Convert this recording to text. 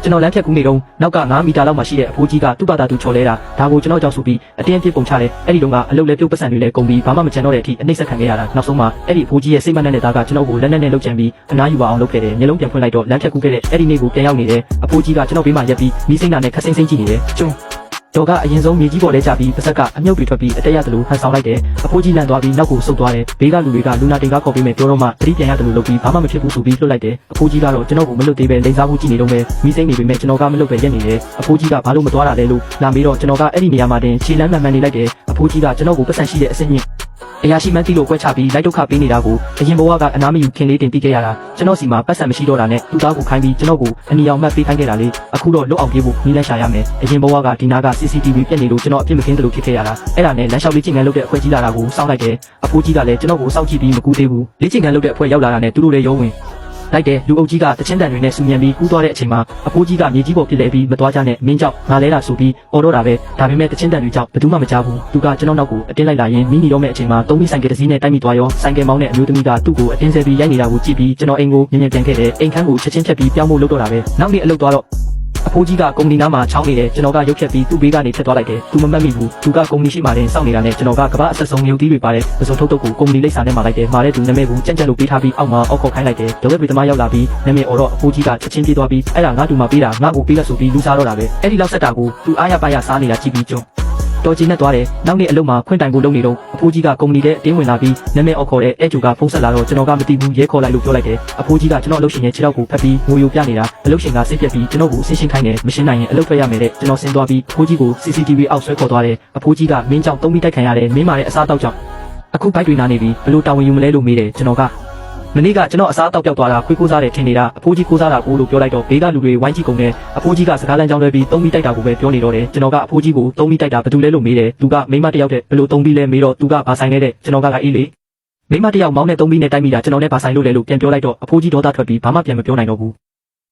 ကျွန်တော်လမ်းဖြတ်ကူးနေတော့နောက်က9 မီတာလောက်မှရှိတဲ့အဖိုးကြီးကသူ့ဘာသာသူချော်လဲတာဒါကိုကျွန်တော်ကြောက်ဆိုပြီးအတင်းအပြစ်ပုံချတယ်အဲ့ဒီတော့ကအလုပ်လဲပြုတ်ပတ်စံတွေလဲကုန်ပြီးဘာမှမချန်တော့တဲ့အထိအနှိမ့်ဆက်ခံခဲ့ရတာနောက်ဆုံးမှာအဲ့ဒီအဖိုးကြီးရဲ့စိတ်မနှက်တဲ့သားကကျွန်တော်ကိုလက်နဲ့လှုပ်ချန်ပြီးအနားယူအောင်လုပ်ခဲ့တယ်မျိုးလုံးပြန်ဖွင့်လိုက်တော့လမ်းဖြတ်ကူးခဲ့တဲ့အဲ့ဒီနေ့ကိုပြန်ရောက်နေတယ်အဖိုးကြီးကကျွန်တော်ဘေးမှာရက်ပြီးမီးစိမ့်တာနဲ့ခက်စိမ့်စိမ့်ကြည့်နေတယ်ကျွန်းတော်ကအရင်ဆုံးမြေကြီးပေါ်လဲချပြီးပါဇက်ကအမြုပ်တွေထွက်ပြီးအတက်ရသလိုဟန်ဆောင်လိုက်တယ်အဖိုးကြီးလန့်သွားပြီးနောက်ကိုဆုတ်သွားတယ်ဘေးကလူတွေကလူနာတင်ကားခေါ်ပေးမယ်ပြောတော့မှသတိပြန်ရတယ်လို့လုပ်ပြီးဘာမှမဖြစ်ဘူးဆိုပြီးလွတ်လိုက်တယ်အဖိုးကြီးကတော့ကျွန်တော်ကိုမလွတ်သေးပဲလိန်စားမှုကြည့်နေတော့မယ်မီးစိမ့်နေပေမဲ့ကျွန်တော်ကမလွတ်ပဲရက်နေတယ်အဖိုးကြီးကဘာလို့မသွားတာလဲလို့လာပြီးတော့ကျွန်တော်ကအဲ့ဒီနေရာမှာတင်ခြေလမ်းမှန်နေလိုက်တယ်အဖိုးကြီးကကျွန်တော်ကိုပတ်စံရှိတဲ့အစင်းညင်အရာရှိမှန်းသိလို့ကွက်ချပြီးလိုက်ဒုက္ခပေးနေတာကိုအရင်ဘဝကအနားမယူခင်လေးတင်ပြီးခဲ့ရတာကျွန်တော်စီမှာပတ်စံမရှိတော့တာနဲ့သူ့သားကိုခိုင်းပြီးကျွန်တော်ကိုအနီအောင်မှတ်ပေးခိုင်းခဲ့တာလေအခုတော့လွတ်အောင်ပြေးဖို့နီးလန်းရှာရမယ်အရင်ဘဝကဒီနာက CCTV ပြက်နေလို့ကျွန်တော်အပြစ်မကင်းတယ်လို့ဖြစ်ခဲ့ရတာအဲ့ဒါနဲ့လမ်းလျှောက်လေးချင်းငန်းလုပ်တဲ့အဖွဲကြီးလာတာကိုစောင့်လိုက်တယ်အဖိုးကြီးကလည်းကျွန်တော်ကိုစောင့်ကြည့်ပြီးမကူသေးဘူးလေးချင်းငန်းလုပ်တဲ့အဖွဲရောက်လာတာနဲ့သူတို့လည်းရောဝင်လိုက်တယ်လူအုပ်ကြီးကတချင်းတန်တွေနဲ့စူညံပြီးကူးသွားတဲ့အချိန်မှာအဖိုးကြီးကမြေကြီးပေါ်ပြစ်လဲပြီးမသွားကြနဲ့မင်းကြောက်ငါလဲတာဆိုပြီးအော်တော့တာပဲဒါပေမဲ့တချင်းတန်တွေကြောက်ဘယ်သူမှမကြားဘူးသူကကျွန်တော်နောက်ကိုအတင်းလိုက်လာရင်မိနေတော့မဲ့အချိန်မှာသုံးပြီးဆိုင်ကယ်တစ်စီးနဲ့တိုက်မိသွားရောဆိုင်ကယ်မောင်းတဲ့အမျိုးသမီးကသူ့ကိုအတင်းဆဲပြီးရိုက်နေတာကိုကြည့်ပြီးကျွန်တော်အိမ်ကိုမြင်မြင်ပြန်ခဲ့တယ်အိမ်ခန်းကိုချက်ချင်းဖြတ်ပြီးပြောင်းဖို့လုပ်တော့တာပဲနောက်နေ့အလုပ်သွားတော့အဖိုးကြီးကကုမ္ပဏီနားမှာချောင်းနေတယ်ကျွန်တော်ကရုပ်ဖြတ်ပြီးသူ့ဘေးကနေဖြတ်သွားလိုက်တယ်သူမမှတ်မိဘူးသူကကုမ္ပဏီရှိမှတင်စောင့်နေတာနဲ့ကျွန်တော်ကကမ္ဘာအဆက်ဆုံးမြုပ်သီးတွေပါတယ်ပစုံထုတ်တုတ်ကိုကုမ္ပဏီလိပ်စာနဲ့မှာလိုက်တယ်မှာတဲ့သူနာမည်ကိုကြက်ကြက်လို့ပေးထားပြီးအောက်မှာအောက်ခေါ်ခိုင်းလိုက်တယ်ဒုဝက်ပြည်သမားရောက်လာပြီးနာမည်အော်တော့အဖိုးကြီးကချက်ချင်းပြေးသွားပြီးအဲ့ဒါငါတူမှာပေးတာငါ့ကိုပေးလက်ဆိုပြီးလူစားတော့တာပဲအဲ့ဒီလောက်ဆက်တာကိုသူအားရပါရစားနေတာကြည့်ပြီးကျွန်းတော်ကြီးနဲ့သွားတယ်နောက်နေ့အလုပ်မှာခွင့်တိုင်ကိုလုပ်နေတော့အဖိုးကြီးကကုမ္ပဏီထဲအတင်းဝင်လာပြီးနာမည်အော်ခေါ်တဲ့အဲ့ကျူကဖုန်းဆက်လာတော့ကျွန်တော်ကမသိဘူးရဲခေါ်လိုက်လို့ပြောလိုက်တယ်အဖိုးကြီးကကျွန်တော်အလုပ်ရှင်ရဲ့ခြေထောက်ကိုဖက်ပြီးငိုယိုပြနေတာအလုပ်ရှင်ကစိတ်ပြက်ပြီးကျွန်တော်ကိုဆင်းရှင်းခိုင်းတယ်မရှင်းနိုင်ရင်အလုပ်ထွက်ရမယ်တဲ့ကျွန်တော်ဆင်းသွားပြီးအဖိုးကြီးကို CCTV အောက်ဆွဲခေါ်သွားတယ်အဖိုးကြီးကမင်းကြောင့်တုံးပြီးတိုက်ခံရတယ်မင်းမာတဲ့အစားတောက်ကြောင့်အခုဘိုက်တွေနာနေပြီဘလို့တာဝန်ယူမလဲလို့မေးတယ်ကျွန်တော်ကမနေ့ကကျွန်တော်အစားတောက်ပြောက်သွားတာခွေးကိုးစားတယ်ထင်နေတာအဖိုးကြီးကိုးစားတာကိုလို့ပြောလိုက်တော့ဘေးကလူတွေဝိုင်းကြည့်ကုန်တယ်အဖိုးကြီးကစကားလမ်းကြောင်းလွှဲပြီးတုံးပြီးတိုက်တာကိုပဲပြောနေတော့တယ်ကျွန်တော်ကအဖိုးကြီးကိုတုံးပြီးတိုက်တာဘယ်သူလဲလို့မေးတယ်သူကမိမတယောက်တဲ့ဘလို့တုံးပြီးလဲမေးတော့သူကဘာဆိုင်လဲတဲ့ကျွန်တော်ကအေးလေမိမတယောက်မောင်းနဲ့တုံးပြီးနဲ့တိုက်မိတာကျွန်တော်နဲ့ဘာဆိုင်လို့လဲလို့ပြန်ပြောလိုက်တော့အဖိုးကြီးဒေါသထွက်ပြီးဘာမှပြန်မပြောနိုင်တော့ဘူး